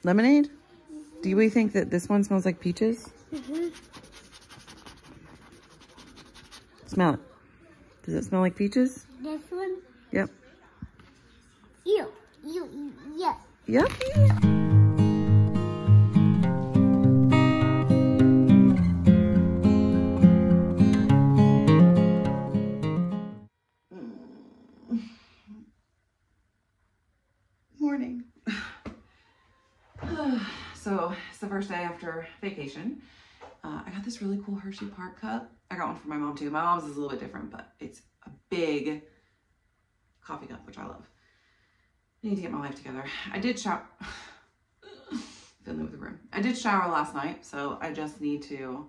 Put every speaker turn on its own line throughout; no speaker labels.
Lemonade? Do we think that this one smells like peaches?
Mm-hmm.
Smell it. Does it smell like peaches?
This one?
Yep.
Ew. Yes.
Yep. Morning. So it's the first day after vacation. I got this really cool Hershey Park cup. I got one for my mom too. My mom's is a little bit different, but it's a big coffee cup, which I love. I need to get my life together. I did shower. Fiddling with the room. I did shower last night, so I just need to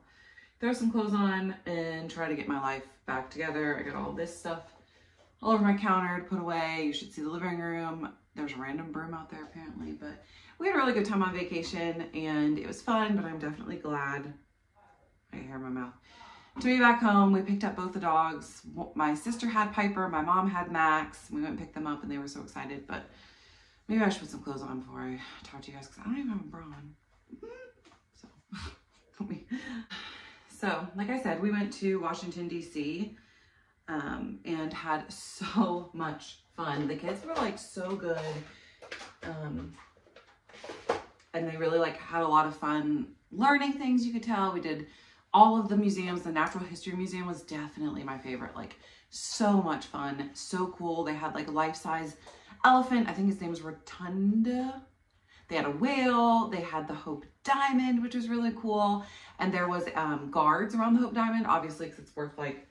throw some clothes on and try to get my life back together. I got all this stuff all over my counter to put away. You should see the living room. There's a random broom out there apparently, but we had a really good time on vacation and it was fun, but I'm definitely glad, I can hear my mouth, to be back home. We picked up both the dogs. My sister had Piper, my mom had Max. We went and picked them up and they were so excited, but maybe I should put some clothes on before I talk to you guys because I don't even have a bra on. So, like I said, we went to Washington, D.C. And had so much fun. The kids were like so good. And they really like had a lot of fun learning things, you could tell. We did all of the museums. The Natural History Museum was definitely my favorite. Like so much fun, so cool. They had like a life-size elephant. I think his name was Rotunda. They had a whale. They had the Hope Diamond, which was really cool. And there was guards around the Hope Diamond, obviously, because it's worth like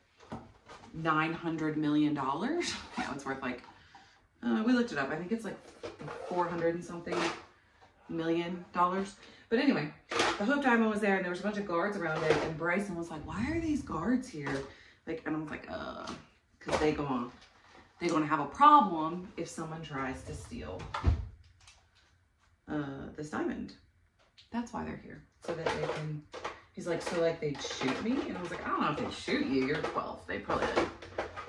$900 million. Yeah, it's worth like, we looked it up. I think it's like 400 and something million dollars. But anyway, the Hope Diamond was there and there was a bunch of guards around it. And Bryson was like, why are these guards here? Like, and I was like, because they're going to have a problem if someone tries to steal this diamond. That's why they're here. So that they can, he's like, so like they'd shoot me? And I was like, I don't know if they'd shoot you. You're 12. They'd probably like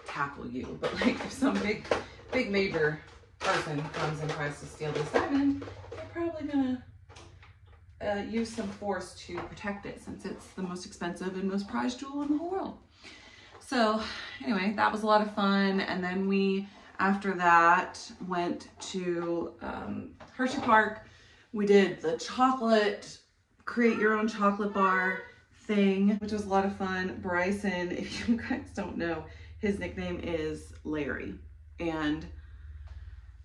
tackle you. But like if some big major person comes and tries to steal this diamond, they're probably gonna use some force to protect it since it's the most expensive and most prized jewel in the whole world. So anyway, that was a lot of fun. And then we, after that, went to Hershey Park. We did the chocolate, create your own chocolate bar thing, which was a lot of fun. Bryson, if you guys don't know, his nickname is Larry. And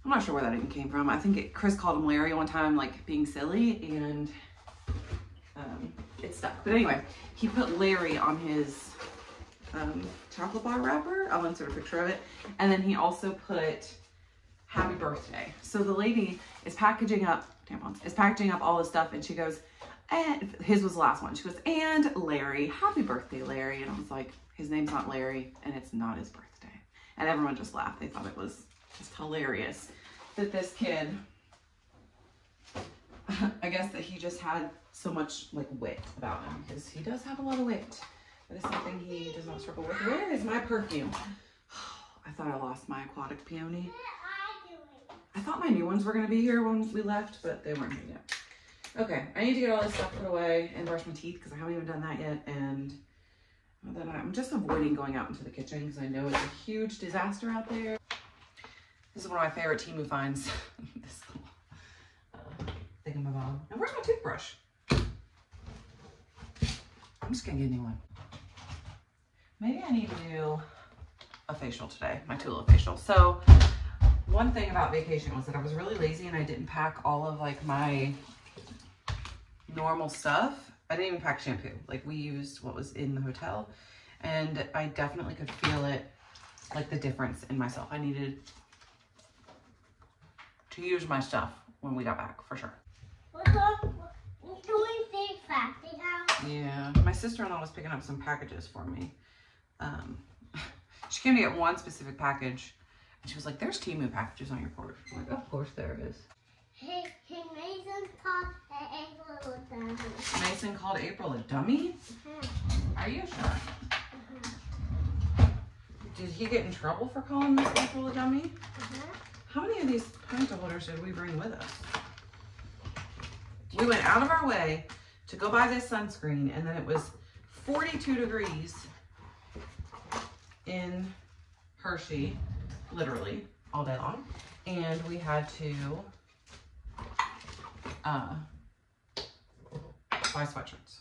I'm not sure where that even came from. I think Chris called him Larry one time, like being silly, and it stuck. But anyway, he put Larry on his chocolate bar wrapper. I'll insert a picture of it. And then he also put happy birthday. So the lady is packaging up, tampons, is packaging up all this stuff and she goes, and his was the last one. She goes, and Larry, happy birthday, Larry. And I was like, his name's not Larry and it's not his birthday. And everyone just laughed. They thought it was just hilarious that this kid, I guess that he just had so much like wit about him because he does have a lot of wit. That is something he does not struggle with. Where is my perfume? I thought I lost my aquatic peony. I thought my new ones were going to be here when we left, but they weren't here yet. Okay, I need to get all this stuff put away and brush my teeth because I haven't even done that yet. And then I'm just avoiding going out into the kitchen because I know it's a huge disaster out there. This is one of my favorite Temu finds. This little thingamabob. Now where's my toothbrush? I'm just going to get a new one. Maybe I need to do a facial today, my Tula facial. So one thing about vacation was that I was really lazy and I didn't pack all of like my normal stuff. I didn't even pack shampoo. Like we used what was in the hotel and I definitely could feel it, like the difference in myself. I needed to use my stuff when we got back for sure. Yeah, my sister-in-law was picking up some packages for me. She came to get one specific package and she was like, there's Temu packages on your porch. I'm like, of course there is.
Hey, Mason called April a dummy.
Mason called April a dummy? Are you sure? Did he get in trouble for calling April a dummy? How many of these pint holders did we bring with us? We went out of our way to go buy this sunscreen, and then it was 42 degrees in Hershey, literally all day long, and we had to buy sweatshirts.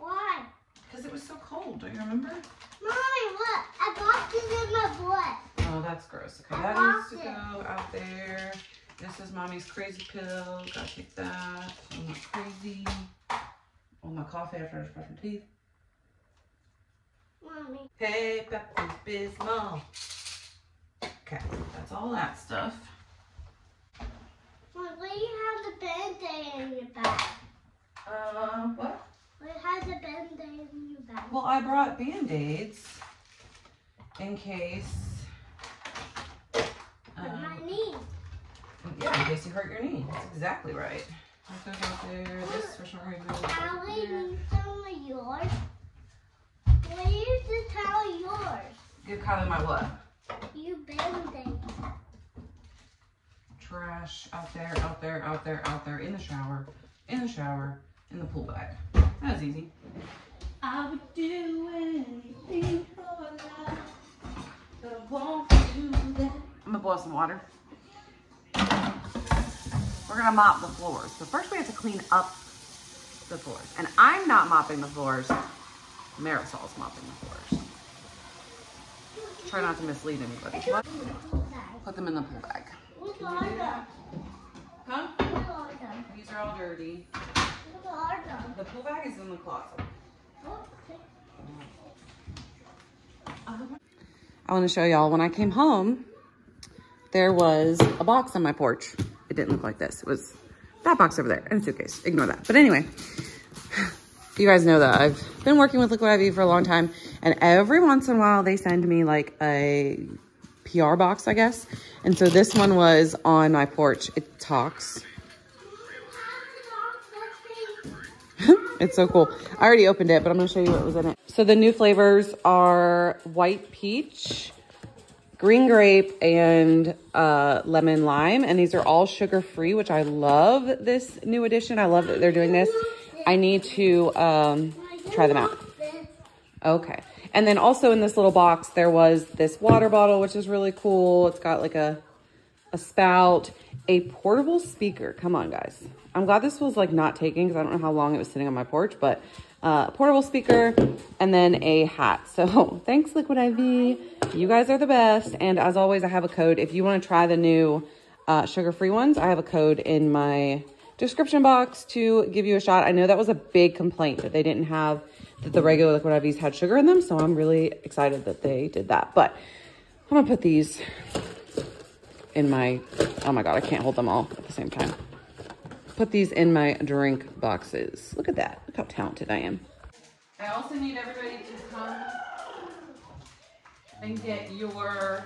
Why?
Because it was so cold. Do you remember?
Mommy, look. I got this in my butt.
Oh, that's gross. Okay,
I
that
lost
needs to go out there. This is Mommy's crazy pill. Gotta take that. I'm not crazy. Oh, my coffee after I just brush my teeth.
Mommy.
Hey, Pepto Bismol. Okay, that's all that stuff.
Mom, why do you have the Band-Aid in your bag?
What?
Why has the Band-Aid in your bag?
Well, I brought Band-Aids in case.
My knee.
Yeah, in case you hurt your knee. That's exactly right. That goes out there. This for some reason.
Callie, need some of yours. Where's the towel yours?
Give Kylie my what?
You Band-Aid.
Trash out there, out there, out there, out there, in the shower, in the pool bag. That was easy. I would do anything for love, but I won't do that. I'm gonna boil some water. We're gonna mop the floors, but first we have to clean up the floors. And I'm not mopping the floors. Marisol's mopping the floors. Try not to mislead anybody. What? Put them in the pool bag. Can you do that? Huh? These are all dirty. The pool bag is in the closet. I want to show y'all when I came home, there was a box on my porch. It didn't look like this. It was that box over there and a suitcase. Ignore that. But anyway, you guys know that I've been working with Liquid IV for a long time, and every once in a while they send me like a PR box, I guess. And so this one was on my porch. It talks. It's so cool. I already opened it, but I'm gonna show you what was in it. So the new flavors are white peach, green grape, and lemon lime. And these are all sugar-free, which I love this new addition. I love that they're doing this. I need to try them out. Okay. And then also in this little box, there was this water bottle, which is really cool. It's got like a spout, a portable speaker. Come on, guys. I'm glad this was like not taken because I don't know how long it was sitting on my porch, but portable speaker and then a hat. So thanks, Liquid IV. You guys are the best. And as always, I have a code. If you want to try the new sugar-free ones, I have a code in my description box to give you a shot. I know that was a big complaint that they didn't have, that the regular Liquid IVs had sugar in them. So I'm really excited that they did that. But I'm gonna put these in my, oh my God, I can't hold them all at the same time. Put these in my drink boxes. Look at that. Look how talented I am. I also need everybody to come and get your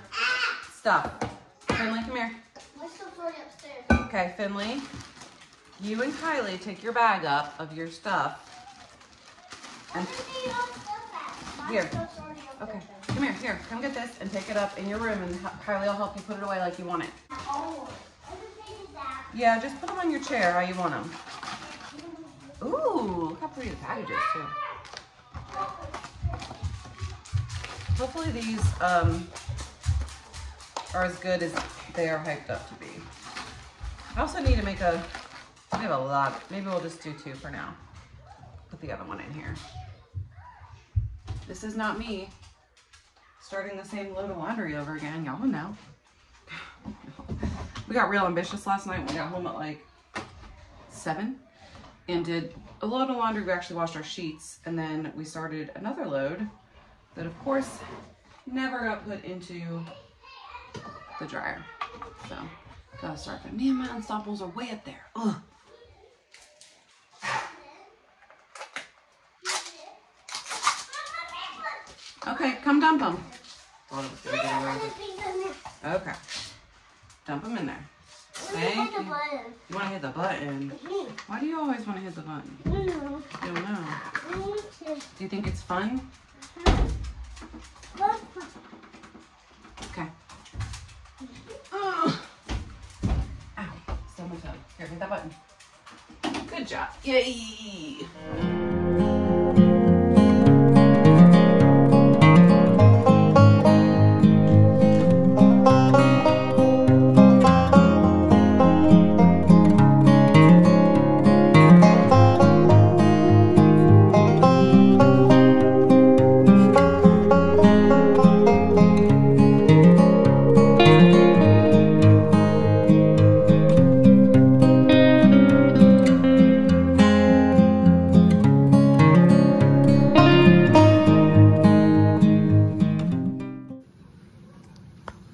stuff. Finley, come here.
My stuff's already upstairs.
Okay, Finley, you and Kylie take your bag up of your stuff. And here. Okay, come here, come get this and take it up in your room, and Kylie will help you put it away like you want it. Yeah, just put them on your chair how you want them. Ooh, look how pretty the package is too. Hopefully these are as good as they are hyped up to be. I also need to make we have a lot. Maybe we'll just do 2 for now. Put the other one in here. This is not me starting the same load of laundry over again. Y'all know. We got real ambitious last night. We got home at like 7 and did a load of laundry. We actually washed our sheets, and then we started another load that of course never got put into the dryer. So gotta start that. Man, my unstoppables are way up there. Ugh. Okay, come dump them. Okay. Dump them in there. Thank you. You want to hit the button? Why do you always want to hit the button? I don't know. Do you think it's fun? Okay. Oh. Ow. Still my toe. Here, hit that button. Good job. Yay!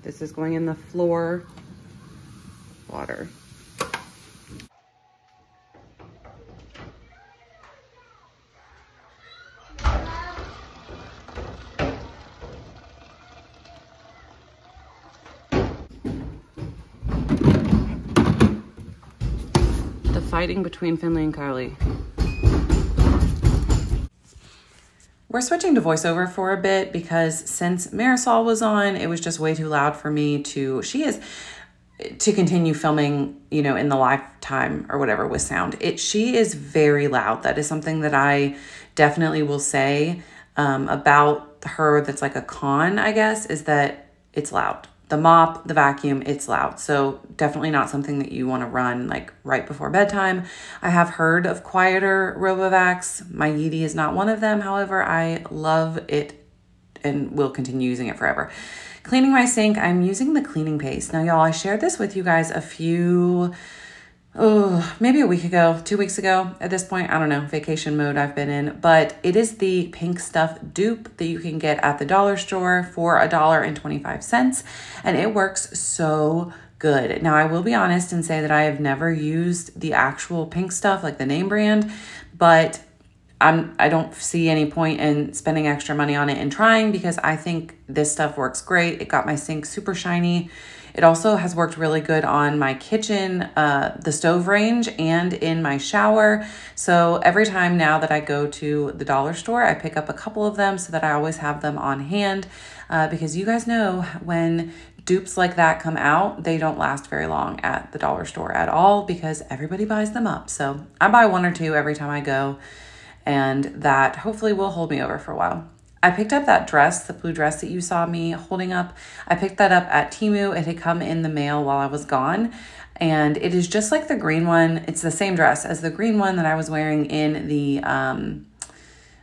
This is going in the floor water. The fighting between Finley and Carly. We're switching to voiceover for a bit because since Marisol was on, it was just way too loud for me to continue filming, you know, in the lifetime or whatever with sound. She is very loud. That is something that I definitely will say about her that's like a con, I guess, is that it's loud. The mop, the vacuum, it's loud. So definitely not something that you want to run like right before bedtime. I have heard of quieter RoboVacs. My Yeti is not one of them. However, I love it and will continue using it forever. Cleaning my sink, I'm using the cleaning paste. Now, y'all, I shared this with you guys maybe a week ago, 2 weeks ago at this point. I don't know, vacation mode I've been in, but it is the Pink Stuff dupe that you can get at the dollar store for $1.25, and it works so good. Now, I will be honest and say that I have never used the actual Pink Stuff, like the name brand, but I don't see any point in spending extra money on it and trying because I think this stuff works great. It got my sink super shiny. It also has worked really good on my kitchen, the stove range, and in my shower. So every time now that I go to the dollar store, I pick up a couple of them so that I always have them on hand because you guys know when dupes like that come out, they don't last very long at the dollar store at all because everybody buys them up. So I buy one or two every time I go, and that hopefully will hold me over for a while. I picked up that dress, the blue dress that you saw me holding up. I picked that up at Temu. It had come in the mail while I was gone. And it is just like the green one. It's the same dress as the green one that I was wearing in the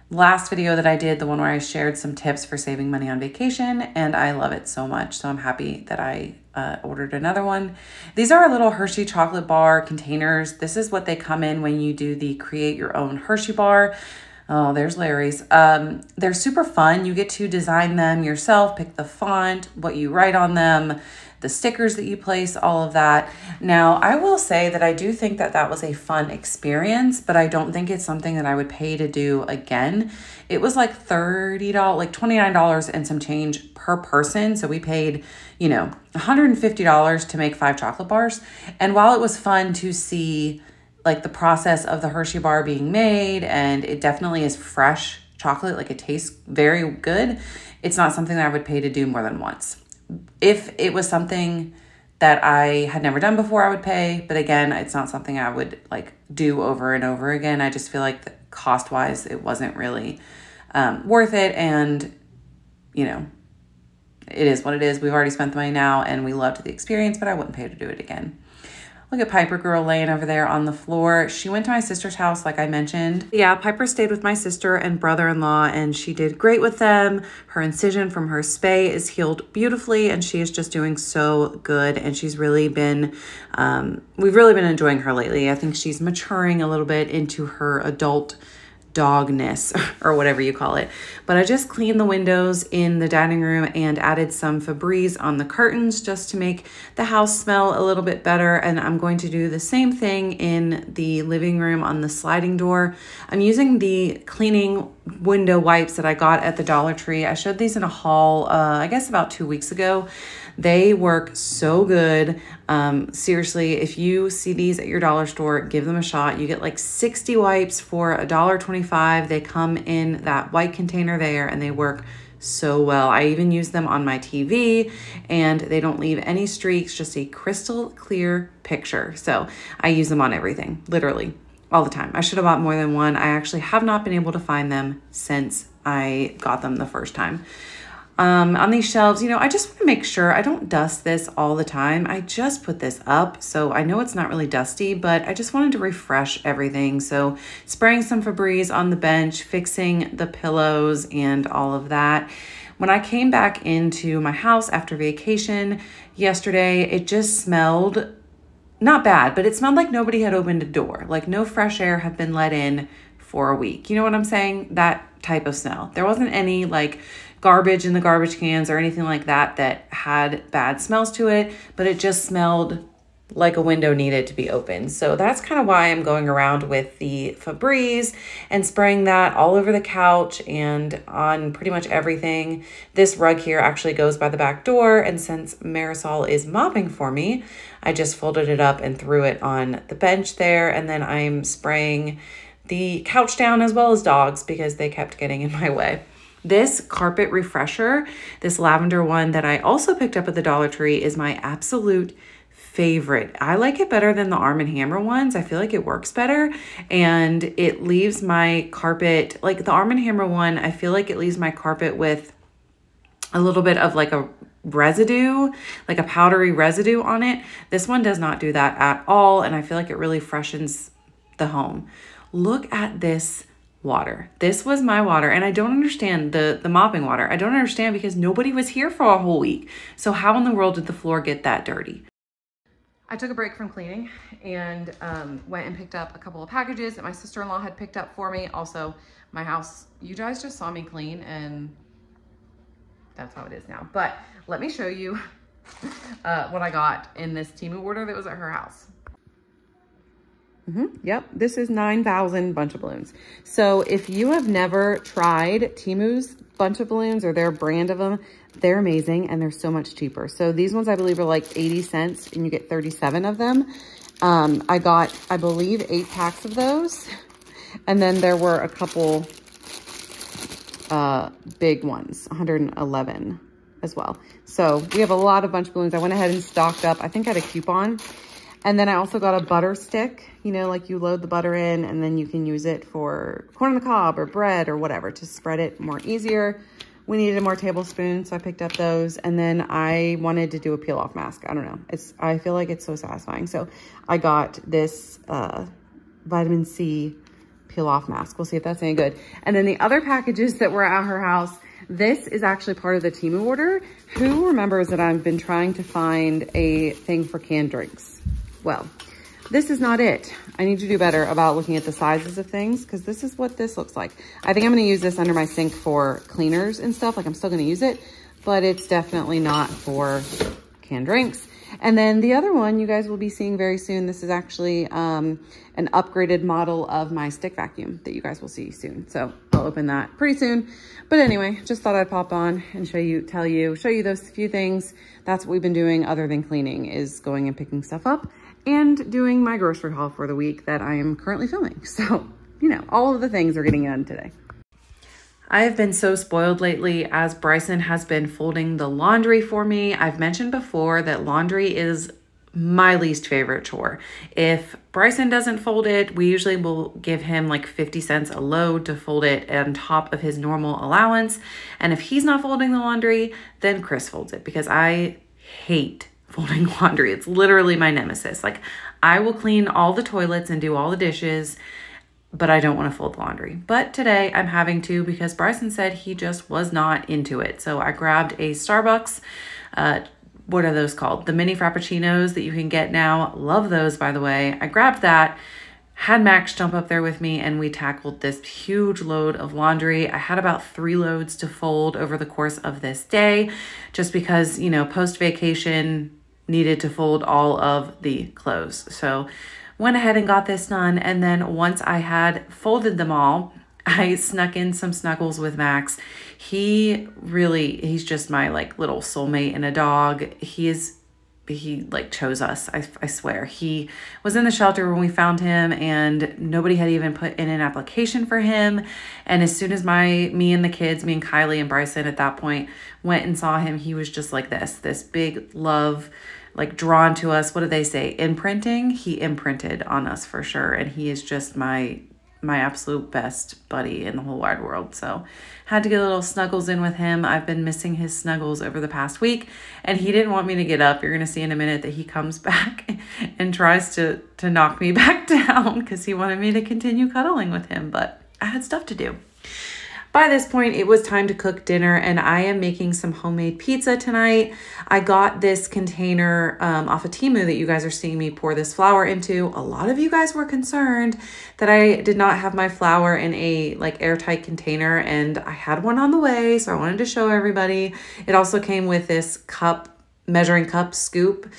last video that I did, the one where I shared some tips for saving money on vacation. And I love it so much. So I'm happy that I ordered another one. These are our little Hershey chocolate bar containers. This is what they come in when you do the create your own Hershey bar. Oh, there's Larry's. They're super fun. You get to design them yourself, pick the font, what you write on them, the stickers that you place, all of that. Now, I will say that I do think that that was a fun experience, but I don't think it's something that I would pay to do again. It was like $30, like $29 and some change per person. So we paid, you know, $150 to make 5 chocolate bars. And while it was fun to see like the process of the Hershey bar being made, and it definitely is fresh chocolate, like it tastes very good, it's not something that I would pay to do more than once. If it was something that I had never done before, I would pay, but again, it's not something I would like do over and over again. I just feel like cost-wise, it wasn't really worth it, and you know, it is what it is. We've already spent the money now, and we loved the experience, but I wouldn't pay to do it again. Look at Piper girl laying over there on the floor. She went to my sister's house, like I mentioned. Yeah, Piper stayed with my sister and brother-in-law, and she did great with them. Her incision from her spay is healed beautifully, and she is just doing so good. And she's really been, we've really been enjoying her lately. I think she's maturing a little bit into her adult dogness or whatever you call it. But I just cleaned the windows in the dining room and added some Febreze on the curtains just to make the house smell a little bit better. And I'm going to do the same thing in the living room on the sliding door. I'm using the cleaning window wipes that I got at the Dollar Tree. I showed these in a haul, I guess about 2 weeks ago. They work so good. Seriously, if you see these at your dollar store, give them a shot. You get like 60 wipes for $1.25. They come in that white container there, and they work so well. I even use them on my TV and they don't leave any streaks, just a crystal clear picture. So I use them on everything, literally all the time. I should have bought more than one. I actually have not been able to find them since I got them the first time. On these shelves, you know, I just want to make sure I don't dust this all the time. I just put this up, so I know it's not really dusty, but I just wanted to refresh everything. So spraying some Febreze on the bench, fixing the pillows and all of that. When I came back into my house after vacation yesterday, it just smelled not bad, but it smelled like nobody had opened a door, like no fresh air had been let in for a week. You know what I'm saying? That type of smell. There wasn't any like garbage in the garbage cans or anything like that that had bad smells to it, but it just smelled like a window needed to be opened. So that's kind of why I'm going around with the Febreze and spraying that all over the couch and on pretty much everything. This rug here actually goes by the back door, and since Marisol is mopping for me, I just folded it up and threw it on the bench there, and then I'm spraying the couch down as well as dogs because they kept getting in my way. This carpet refresher, this lavender one that I also picked up at the Dollar Tree, is my absolute favorite. I like it better than the Arm & Hammer ones. I feel like it works better and it leaves my carpet, like the Arm & Hammer one, I feel like it leaves my carpet with a little bit of like a residue, like a powdery residue on it. This one does not do that at all, and I feel like it really freshens the home. Look at this water. This was my water, and I don't understand the mopping water. I don't understand because nobody was here for a whole week. So how in the world did the floor get that dirty? I took a break from cleaning and went and picked up a couple of packages that my sister-in-law had picked up for me. Also, my house, you guys just saw me clean and that's how it is now. But let me show you what I got in this Temu order that was at her house. Yep, this is 9,000 bunch of balloons. So if you have never tried Temu's bunch of balloons or their brand of them, they're amazing and they're so much cheaper. So these ones I believe are like 80 cents and you get 37 of them. I got, I believe, 8 packs of those. And then there were a couple big ones, 111 as well. So we have a lot of bunch of balloons. I went ahead and stocked up. I think I had a coupon. And then I also got a butter stick, you know, like you load the butter in and then you can use it for corn on the cob or bread or whatever to spread it more easier. We needed more tablespoons, so I picked up those. And then I wanted to do a peel off mask. I don't know. I feel like it's so satisfying. So I got this vitamin C peel off mask. We'll see if that's any good. And then the other packages that were at her house, this is actually part of the Temu order. Who remembers that I've been trying to find a thing for canned drinks? Well, this is not it. I need to do better about looking at the sizes of things because this is what this looks like. I think I'm going to use this under my sink for cleaners and stuff. Like I'm still going to use it, but it's definitely not for canned drinks. And then the other one you guys will be seeing very soon. This is actually an upgraded model of my stick vacuum that you guys will see soon. So I'll open that pretty soon. But anyway, just thought I'd pop on and show you those few things. That's what we've been doing other than cleaning, is going and picking stuff up and doing my grocery haul for the week that I am currently filming. So, you know, all of the things are getting done today. I have been so spoiled lately as Bryson has been folding the laundry for me. I've mentioned before that laundry is my least favorite chore. If Bryson doesn't fold it, we usually will give him like 50 cents a load to fold it on top of his normal allowance. And if he's not folding the laundry, then Chris folds it because I hate folding laundry. It's literally my nemesis. Like I will clean all the toilets and do all the dishes, but I don't want to fold laundry. But today I'm having to because Bryson said he just was not into it. So I grabbed a Starbucks, what are those called? The mini frappuccinos that you can get now. Love those, by the way. I grabbed that, had Max jump up there with me, and we tackled this huge load of laundry. I had about 3 loads to fold over the course of this day, just because, you know, post-vacation needed to fold all of the clothes. So went ahead and got this done. And then once I had folded them all, I snuck in some snuggles with Max. He's just my like little soulmate and a dog. He is he like chose us. I swear. He was in the shelter when we found him, and nobody had even put in an application for him. And as soon as me and the kids, me and Kylie and Bryson at that point went and saw him, he was just like this big love, like drawn to us. What do they say? Imprinting. He imprinted on us for sure. And he is just my absolute best buddy in the whole wide world. So had to get a little snuggles in with him. I've been missing his snuggles over the past week, and he didn't want me to get up. You're going to see in a minute that he comes back and tries to knock me back down because he wanted me to continue cuddling with him, but I had stuff to do. By this point, it was time to cook dinner, and I am making some homemade pizza tonight. I got this container off of Temu that you guys are seeing me pour this flour into. A lot of you guys were concerned that I did not have my flour in a like airtight container, and I had one on the way, so I wanted to show everybody. It also came with this measuring cup scoop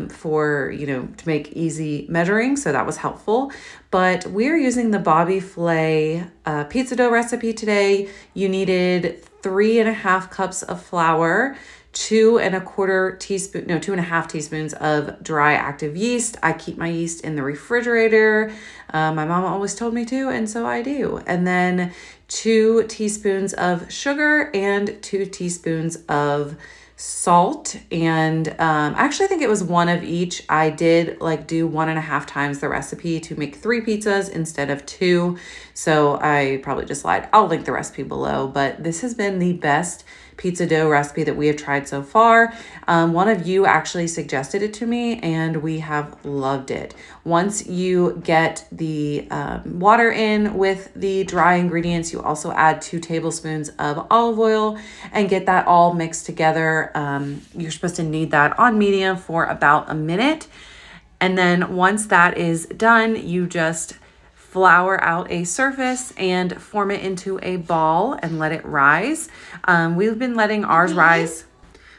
for, to make easy measuring. So that was helpful. But we're using the Bobby Flay pizza dough recipe today. You needed 3.5 cups of flour, 2.5 teaspoons of dry active yeast. I keep my yeast in the refrigerator. My mom always told me to, and so I do. And then 2 teaspoons of sugar and 2 teaspoons of salt, and actually I think it was 1 of each. I did like do 1.5 times the recipe to make 3 pizzas instead of 2, so I probably just lied. I'll link the recipe below, but this has been the best pizza dough recipe that we have tried so far. One of you actually suggested it to me, and we have loved it. Once you get the water in with the dry ingredients, you also add 2 tablespoons of olive oil and get that all mixed together. You're supposed to knead that on medium for about a minute. And then once that is done, you just flour out a surface and form it into a ball and let it rise. We've been letting ours rise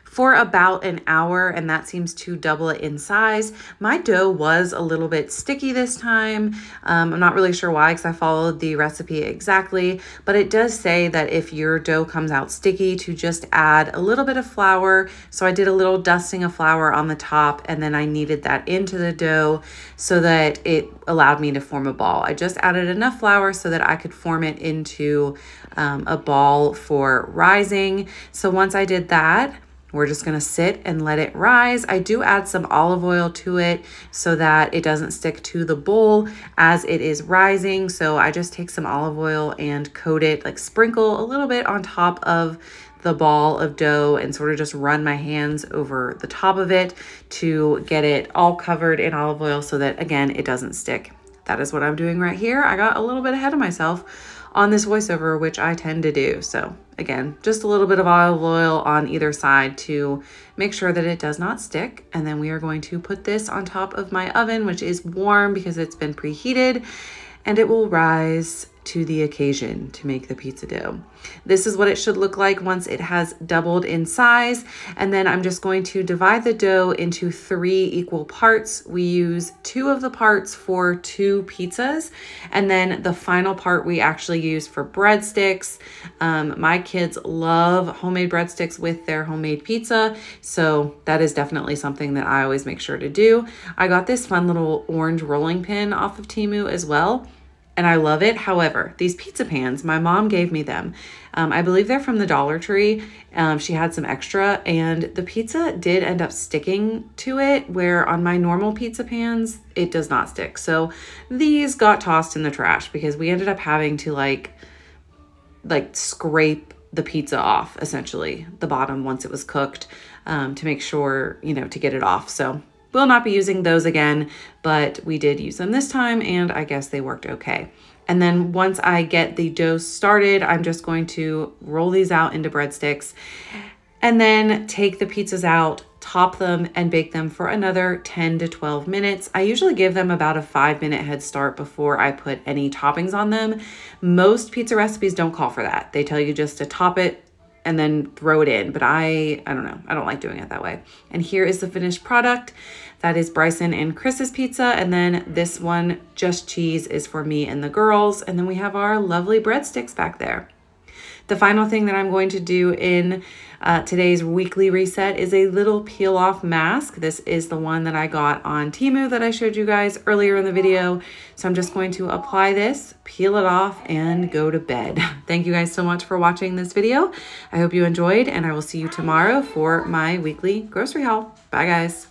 for about an hour, and that seems to double it in size. My dough was a little bit sticky this time. I'm not really sure why, because I followed the recipe exactly, but it does say that if your dough comes out sticky, to just add a little bit of flour. So I did a little dusting of flour on the top, and then I kneaded that into the dough so that it allowed me to form a ball. I just added enough flour so that I could form it into a ball for rising. So once I did that, we're just gonna sit and let it rise. I do add some olive oil to it so that it doesn't stick to the bowl as it is rising. So I just take some olive oil and coat it, like sprinkle a little bit on top of the ball of dough and sort of just run my hands over the top of it to get it all covered in olive oil so that, again, it doesn't stick. That is what I'm doing right here. I got a little bit ahead of myself on this voiceover, which I tend to do. So again, just a little bit of olive oil on either side to make sure that it does not stick. And then we are going to put this on top of my oven, which is warm because it's been preheated, and it will rise to the occasion to make the pizza dough. This is what it should look like once it has doubled in size. And then I'm just going to divide the dough into 3 equal parts. We use 2 of the parts for 2 pizzas. And then the final part we actually use for breadsticks. My kids love homemade breadsticks with their homemade pizza. So that is definitely something that I always make sure to do. I got this fun little orange rolling pin off of Temu as well, and I love it. However, these pizza pans, my mom gave me them. I believe they're from the Dollar Tree. She had some extra, and the pizza did end up sticking to it, where on my normal pizza pans, it does not stick. So these got tossed in the trash because we ended up having to like scrape the pizza off, essentially, the bottom once it was cooked, to make sure, to get it off. So we'll not be using those again, but we did use them this time, and I guess they worked okay. And then once I get the dough started, I'm just going to roll these out into breadsticks and then take the pizzas out, top them, and bake them for another 10 to 12 minutes. I usually give them about a 5-minute head start before I put any toppings on them. Most pizza recipes don't call for that. They tell you just to top it and then throw it in, but I don't know. I don't like doing it that way. And here is the finished product. That is Bryson and Chris's pizza. And then this one, just cheese, is for me and the girls. And then we have our lovely breadsticks back there.
The final thing that I'm going to do in today's weekly reset is a little peel off mask. This is the one that I got on Temu that I showed you guys earlier in the video. So I'm just going to apply this, peel it off, and go to bed. Thank you guys so much for watching this video. I hope you enjoyed, and I will see you tomorrow for my weekly grocery haul. Bye guys.